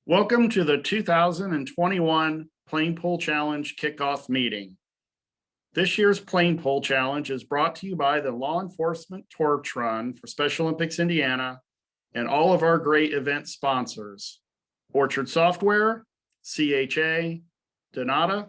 Welcome to the 2021 Plane Pole Challenge Kickoff meeting. This year's Plane Pole Challenge is brought to you by the Law Enforcement Torch Run for Special Olympics Indiana and all of our great event sponsors: Orchard Software, CHA, Donata,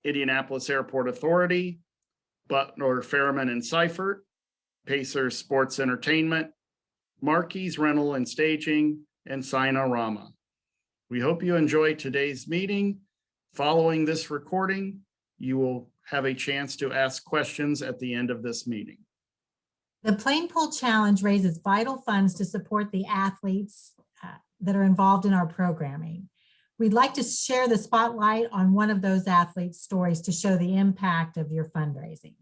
Indianapolis Airport Authority, Butler, Fairman and Seifert, Pacers Sports Entertainment, Marquis Rental and Staging, and Sinorama. We hope you enjoy today's meeting. Following this recording, you will have a chance to ask questions at the end of this meeting. The Plane Pole Challenge raises vital funds to support the athletes that are involved in our programming. We'd like to share the spotlight on one of those athletes' stories to show the impact of your fundraising.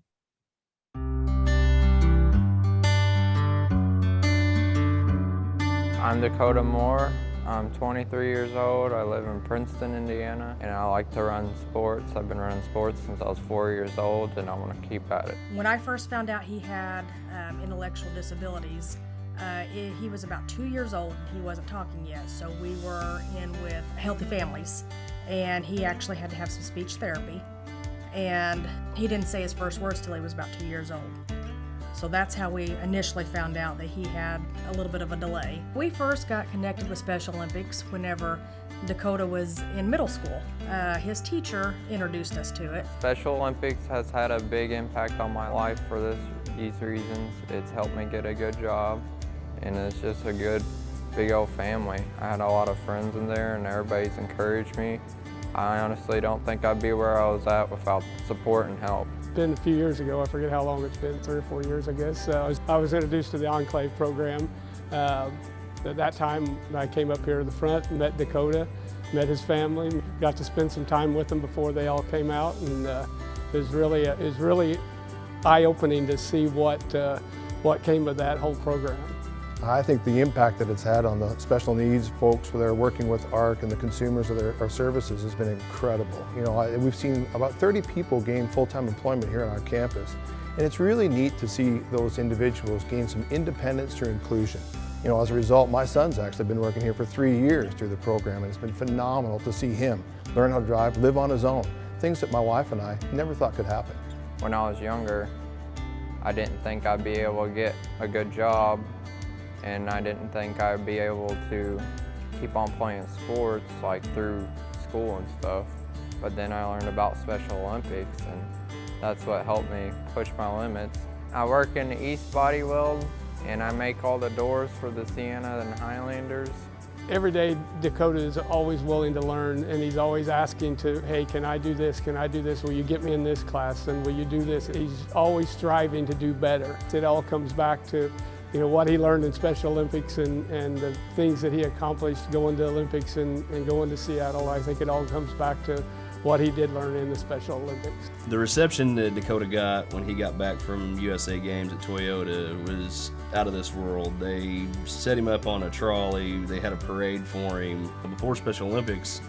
I'm Dakota Moore. I'm 23 years old. I live in Princeton, Indiana, and I like to run sports. I've been running sports since I was 4 years old, and I want to keep at it. When I first found out he had intellectual disabilities, he was about 2 years old and he wasn't talking yet. So we were in with Healthy Families, and he actually had to have some speech therapy. And he didn't say his first words till he was about 2 years old. So that's how we initially found out that he had a little bit of a delay. We first got connected with Special Olympics whenever Dakota was in middle school. His teacher introduced us to it. Special Olympics has had a big impact on my life for these reasons. It's helped me get a good job, and it's just a good, big old family. I had a lot of friends in there, and everybody's encouraged me. I honestly don't think I'd be where I was at without support and help. It's been a few years ago, I forget how long it's been, 3 or 4 years, I guess. I was introduced to the Enclave program. At that time, I came up here to the front, met Dakota, met his family, got to spend some time with them before they all came out, and it was really eye-opening to see what came of that whole program. I think the impact that it's had on the special needs folks who are working with ARC and the consumers of our services has been incredible. You know, we've seen about 30 people gain full-time employment here on our campus, and it's really neat to see those individuals gain some independence through inclusion. You know, as a result, my son's actually been working here for 3 years through the program, and it's been phenomenal to see him learn how to drive, live on his own, things that my wife and I never thought could happen. When I was younger, I didn't think I'd be able to get a good job, and I didn't think I'd be able to keep on playing sports like through school and stuff. But then I learned about Special Olympics, and that's what helped me push my limits. I work in the East Body Weld, and I make all the doors for the Sienna and Highlanders. Every day, Dakota is always willing to learn, and he's always asking hey, can I do this? Can I do this? Will you get me in this class? And will you do this? He's always striving to do better. It all comes back to what he learned in Special Olympics and the things that he accomplished going to Olympics and going to Seattle. I think it all comes back to what he did learn in the Special Olympics. The reception that Dakota got when he got back from USA Games at Toyota was out of this world. They set him up on a trolley, they had a parade for him. Before Special Olympics,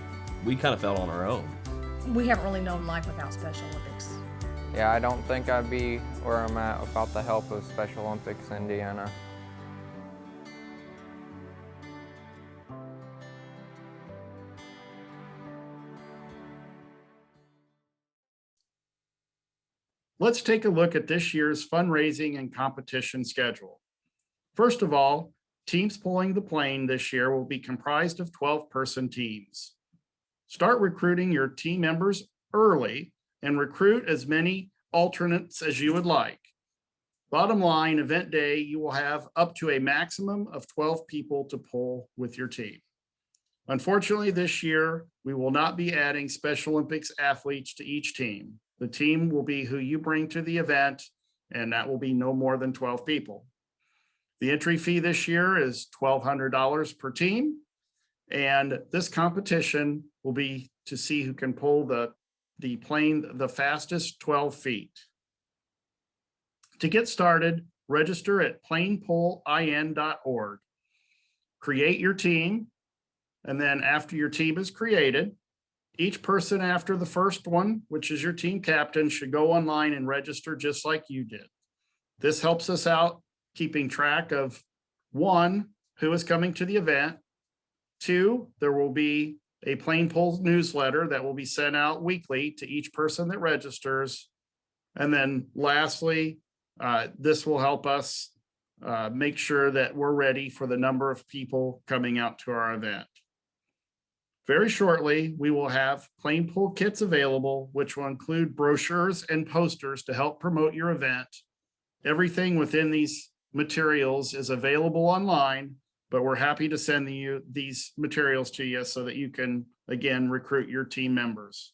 we kind of felt on our own. We haven't really known life without Special Olympics. Yeah, I don't think I'd be where I'm at without the help of Special Olympics Indiana. Let's take a look at this year's fundraising and competition schedule. First of all, teams pulling the plane this year will be comprised of 12-person teams. Start recruiting your team members early and recruit as many alternates as you would like. Bottom line, event day, you will have up to a maximum of 12 people to pull with your team. Unfortunately, this year, we will not be adding Special Olympics athletes to each team. The team will be who you bring to the event, and that will be no more than 12 people. The entry fee this year is $1,200 per team, and this competition will be to see who can pull the plane the fastest 12 feet. To get started, register at planepolein.org. Create your team, and then after your team is created, each person after the first one, which is your team captain, should go online and register just like you did. This helps us out keeping track of, one, who is coming to the event, 2, there will be a Plain Pole newsletter that will be sent out weekly to each person that registers. And then lastly, this will help us make sure that we're ready for the number of people coming out to our event. Very shortly, we will have Plain Pole kits available, which will include brochures and posters to help promote your event. Everything within these materials is available online, but we're happy to send you these materials to you so that you can, again, recruit your team members.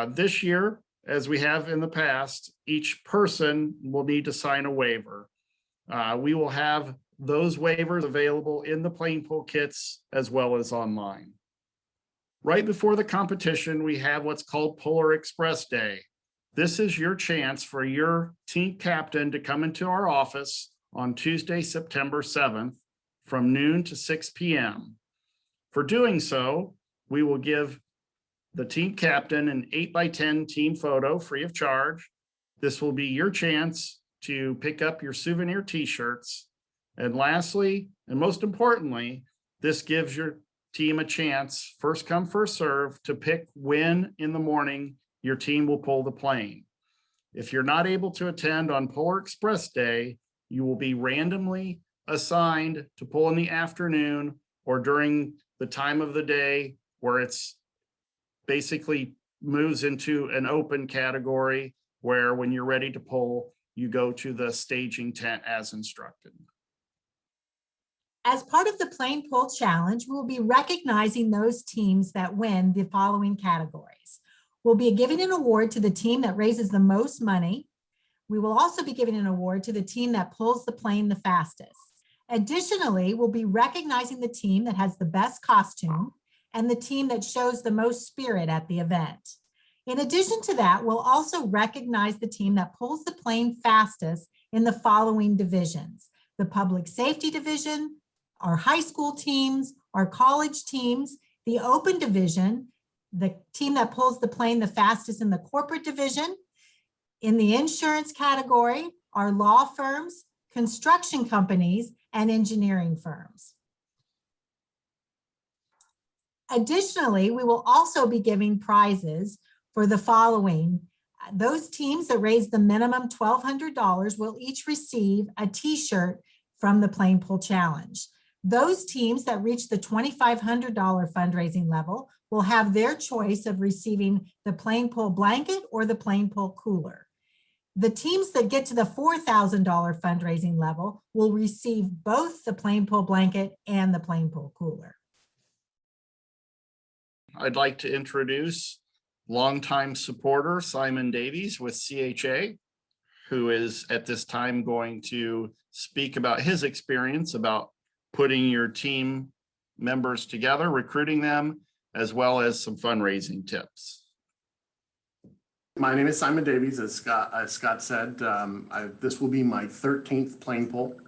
This year, as we have in the past, each person will need to sign a waiver. We will have those waivers available in the Plain Pole kits as well as online. Right before the competition, we have what's called Polar Express Day. This is your chance for your team captain to come into our office on Tuesday, September 7th from noon to 6 p.m. For doing so, we will give the team captain an 8x10 team photo free of charge. This will be your chance to pick up your souvenir t-shirts. And lastly, and most importantly, this gives your team a chance, first come, first serve, to pick when in the morning your team will pull the plane. If you're not able to attend on Polar Express Day, you will be randomly assigned to pull in the afternoon or during the time of the day where it's basically moves into an open category where when you're ready to pull, you go to the staging tent as instructed. As part of the Plain Pole Challenge, we'll be recognizing those teams that win the following categories. We'll be giving an award to the team that raises the most money. We will also be giving an award to the team that pulls the plane the fastest. Additionally, we'll be recognizing the team that has the best costume and the team that shows the most spirit at the event. In addition to that, we'll also recognize the team that pulls the plane fastest in the following divisions: the Public Safety Division, our high school teams, our college teams, the open division, the team that pulls the plane the fastest in the corporate division. In the insurance category, our law firms, construction companies, and engineering firms. Additionally, we will also be giving prizes for the following. Those teams that raise the minimum $1,200 will each receive a t-shirt from the Plain Pole Challenge. Those teams that reach the $2,500 fundraising level will have their choice of receiving the Plain Pole blanket or the Plain Pole cooler. The teams that get to the $4,000 fundraising level will receive both the Plain Pole blanket and the Plain Pole cooler. I'd like to introduce longtime supporter Simon Davies with CHA, who is at this time going to speak about his experience about putting your team members together, recruiting them, as well as some fundraising tips. My name is Simon Davies, as Scott said. This will be my 13th Plain Pole.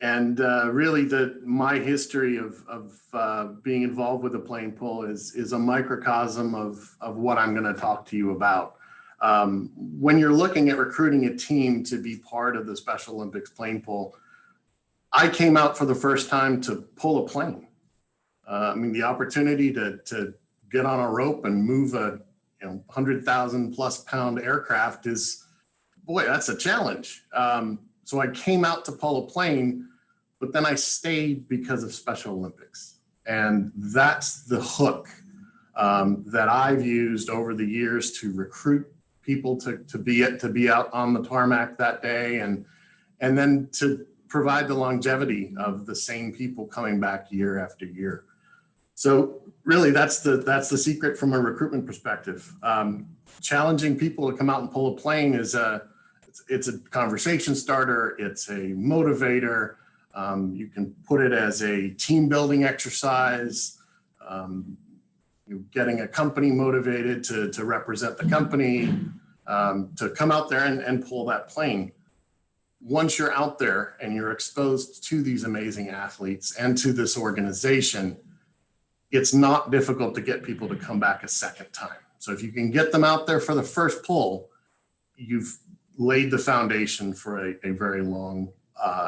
Really my history of being involved with the Plain Pole is a microcosm of what I'm going to talk to you about. When you're looking at recruiting a team to be part of the Special Olympics Plain Pole, I came out for the first time to pull a plane. The opportunity to get on a rope and move a 100,000 plus pound aircraft is, boy, that's a challenge. So I came out to pull a plane, but then I stayed because of Special Olympics. And that's the hook that I've used over the years to recruit people to be out on the tarmac that day, and then to provide the longevity of the same people coming back year after year. So really, that's the secret from a recruitment perspective. Challenging people to come out and pull a plane is it's a conversation starter. It's a motivator. You can put it as a team building exercise. Getting a company motivated to represent the company, to come out there and pull that plane. Once you're out there and you're exposed to these amazing athletes and to this organization, it's not difficult to get people to come back a second time. So if you can get them out there for the first pull, you've laid the foundation for a very long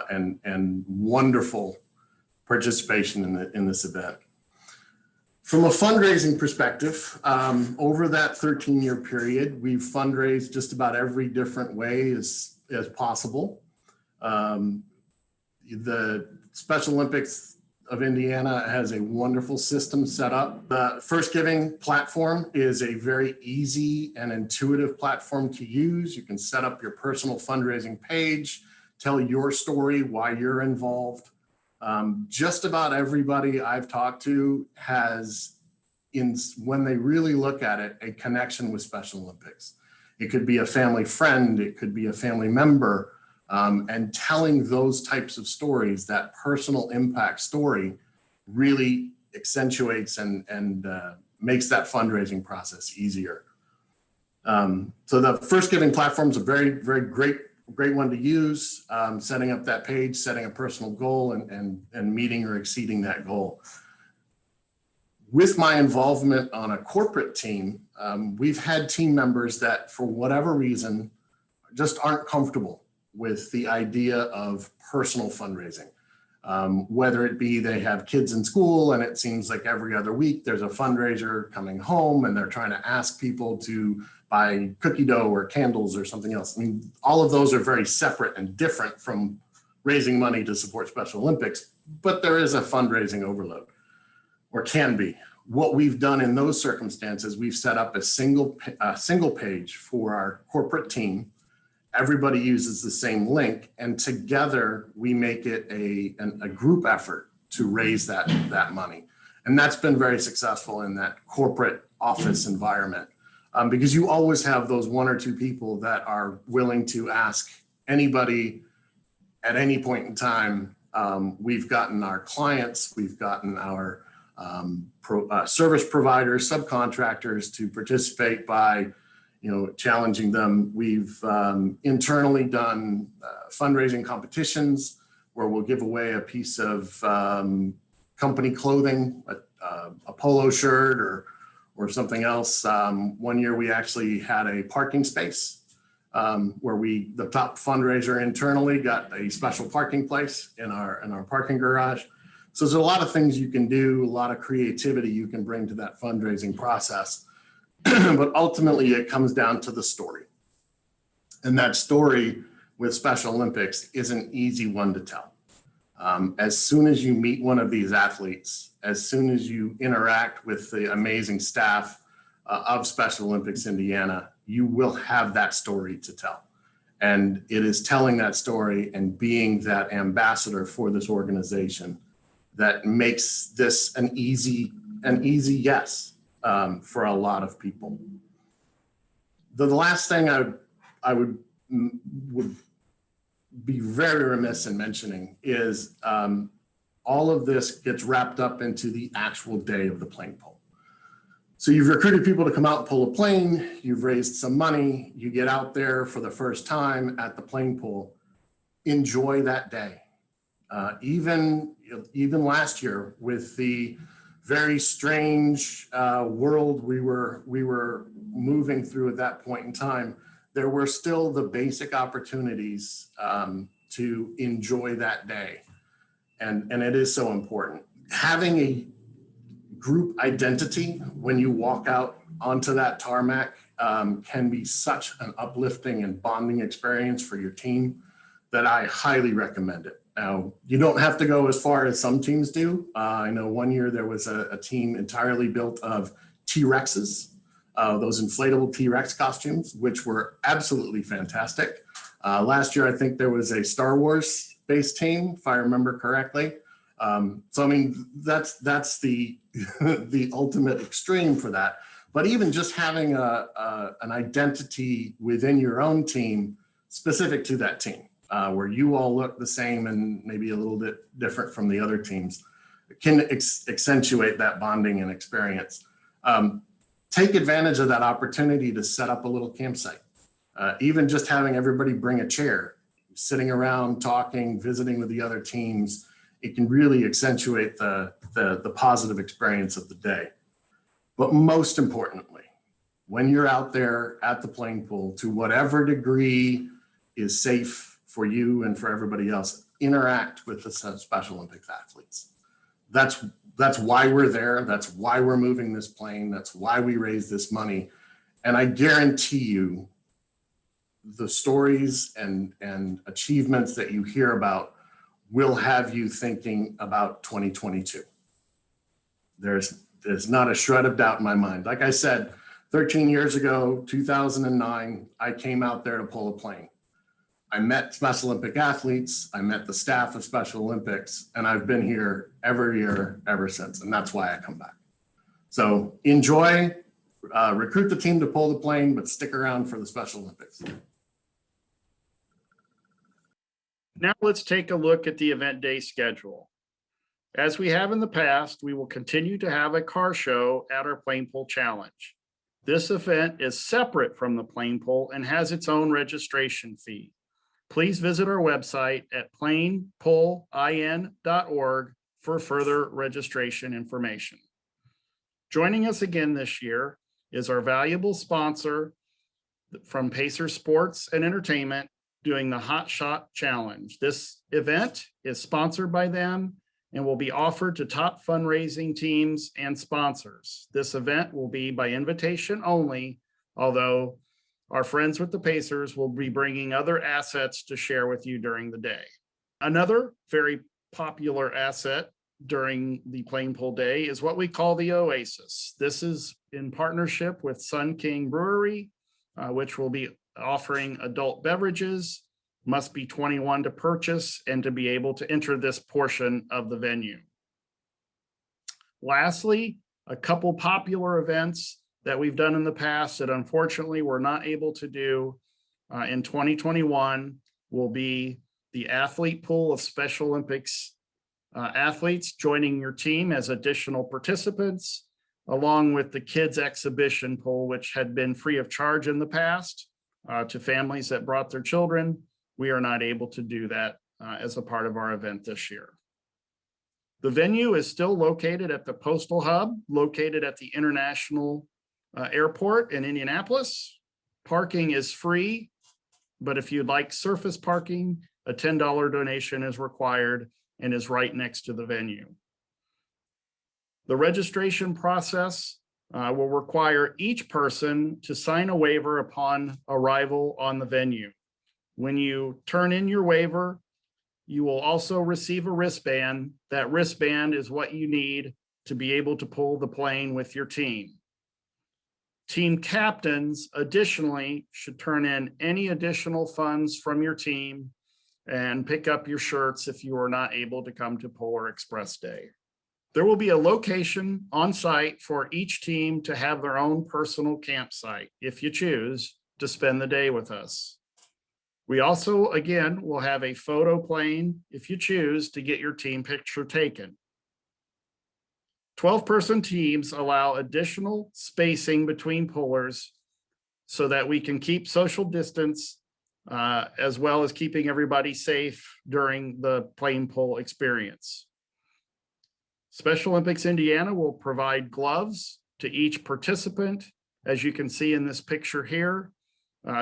and wonderful participation in this event. From a fundraising perspective, over that 13-year period, we've fundraised just about every different way as possible. The Special Olympics of Indiana has a wonderful system set up. The First Giving platform is a very easy and intuitive platform to use. You can set up your personal fundraising page, tell your story, why you're involved. Just about everybody I've talked to has, when they really look at it, a connection with Special Olympics. It could be a family friend, it could be a family member, and telling those types of stories, that personal impact story, really accentuates and makes that fundraising process easier. So the First Giving platform is a very, very great one to use, setting up that page, setting a personal goal and meeting or exceeding that goal. With my involvement on a corporate team, we've had team members that for whatever reason just aren't comfortable with the idea of personal fundraising. Whether it be they have kids in school and it seems like every other week there's a fundraiser coming home and they're trying to ask people to buy cookie dough or candles or something else. I mean, all of those are very separate and different from raising money to support Special Olympics, but there is a fundraising overload, or can be. What we've done in those circumstances, we've set up a single page for our corporate team. Everybody uses the same link, and together we make it a group effort to raise that money. And that's been very successful in that corporate office environment, because you always have those one or two people that are willing to ask anybody at any point in time. We've gotten our clients, we've gotten our service providers, subcontractors to participate by challenging them. We've internally done fundraising competitions where we'll give away a piece of company clothing, a polo shirt or something else. One year we actually had a parking space where the top fundraiser internally got a special parking place in our parking garage. So there's a lot of things you can do, a lot of creativity you can bring to that fundraising process. But ultimately it comes down to the story. And that story with Special Olympics is an easy one to tell. As soon as you meet one of these athletes, as soon as you interact with the amazing staff of Special Olympics Indiana, you will have that story to tell. And it is telling that story and being that ambassador for this organization that makes this an easy yes for a lot of people. The last thing I would be very remiss in mentioning is all of this gets wrapped up into the actual day of the plane pull. So you've recruited people to come out and pull a plane, you've raised some money, you get out there for the first time at the plane pull. Enjoy that day. Even last year with the very strange world we were moving through at that point in time, there were still the basic opportunities to enjoy that day. And it is so important. Having a group identity when you walk out onto that tarmac can be such an uplifting and bonding experience for your team that I highly recommend it. Now, you don't have to go as far as some teams do. I know one year there was a team entirely built of T-Rexes, those inflatable T-Rex costumes, which were absolutely fantastic. Last year, I think there was a Star Wars based team, if I remember correctly. So, I mean, that's the, the ultimate extreme for that. But even just having an identity within your own team specific to that team, where you all look the same and maybe a little bit different from the other teams, can accentuate that bonding and experience. Take advantage of that opportunity to set up a little campsite. Even just having everybody bring a chair, sitting around, talking, visiting with the other teams, it can really accentuate the positive experience of the day. But most importantly, when you're out there at the plane pool, to whatever degree is safe for you and for everybody else, interact with the Special Olympics athletes. That's why we're there. That's why we're moving this plane. That's why we raise this money. And I guarantee you, the stories and achievements that you hear about will have you thinking about 2022. There's not a shred of doubt in my mind. Like I said, 13 years ago, 2009, I came out there to pull a plane. I met Special Olympic athletes, I met the staff of Special Olympics, and I've been here every year ever since, and that's why I come back. So enjoy, recruit the team to pull the plane, but stick around for the Special Olympics. Now let's take a look at the event day schedule. As we have in the past, we will continue to have a car show at our Plane Pull Challenge. This event is separate from the plane pull and has its own registration fee. Please visit our website at planepullin.org for further registration information. Joining us again this year is our valuable sponsor from Pacer Sports and Entertainment doing the Hot Shot Challenge. This event is sponsored by them and will be offered to top fundraising teams and sponsors. This event will be by invitation only, although our friends with the Pacers will be bringing other assets to share with you during the day. Another very popular asset during the Plane Pull Day is what we call the Oasis. This is in partnership with Sun King Brewery, which will be offering adult beverages, must be 21 to purchase and to be able to enter this portion of the venue. Lastly, a couple popular events that we've done in the past that unfortunately we're not able to do in 2021 will be the athlete pool of Special Olympics athletes joining your team as additional participants, along with the kids exhibition pool, which had been free of charge in the past to families that brought their children. We are not able to do that as a part of our event this year. The venue is still located at the Postal Hub, located at the International Airport in Indianapolis. Parking is free, but if you'd like surface parking, a $10 donation is required and is right next to the venue. The registration process will require each person to sign a waiver upon arrival on the venue. When you turn in your waiver, you will also receive a wristband. That wristband is what you need to be able to pull the plane with your team. Team captains additionally should turn in any additional funds from your team and pick up your shirts if you are not able to come to Polar Express Day. There will be a location on site for each team to have their own personal campsite if you choose to spend the day with us. We also, again, will have a photo plane if you choose to get your team picture taken. 12-person teams allow additional spacing between pullers so that we can keep social distance as well as keeping everybody safe during the plane pull experience. Special Olympics Indiana will provide gloves to each participant, as you can see in this picture here,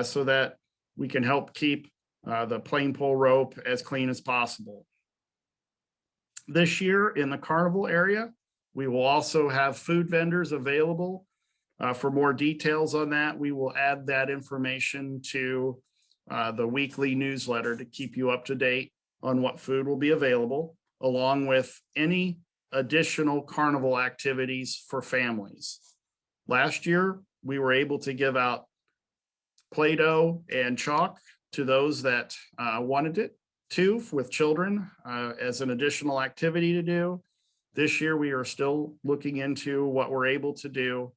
so that we can help keep the plane pull rope as clean as possible. This year in the carnival area, we will also have food vendors available. For more details on that, we will add that information to the weekly newsletter to keep you up to date on what food will be available, along with any additional carnival activities for families. Last year, we were able to give out Play-Doh and chalk to those that wanted it to with children as an additional activity to do. This year, we are still looking into what we're able to do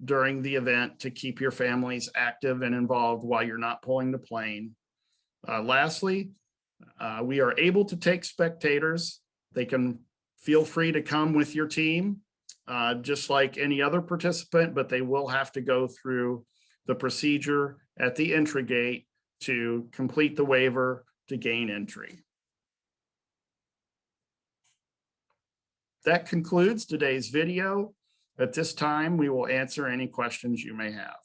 during the event to keep your families active and involved while you're not pulling the plane. Lastly, we are able to take spectators. They can feel free to come with your team, just like any other participant, but they will have to go through the procedure at the entry gate to complete the waiver to gain entry. That concludes today's video. At this time, we will answer any questions you may have.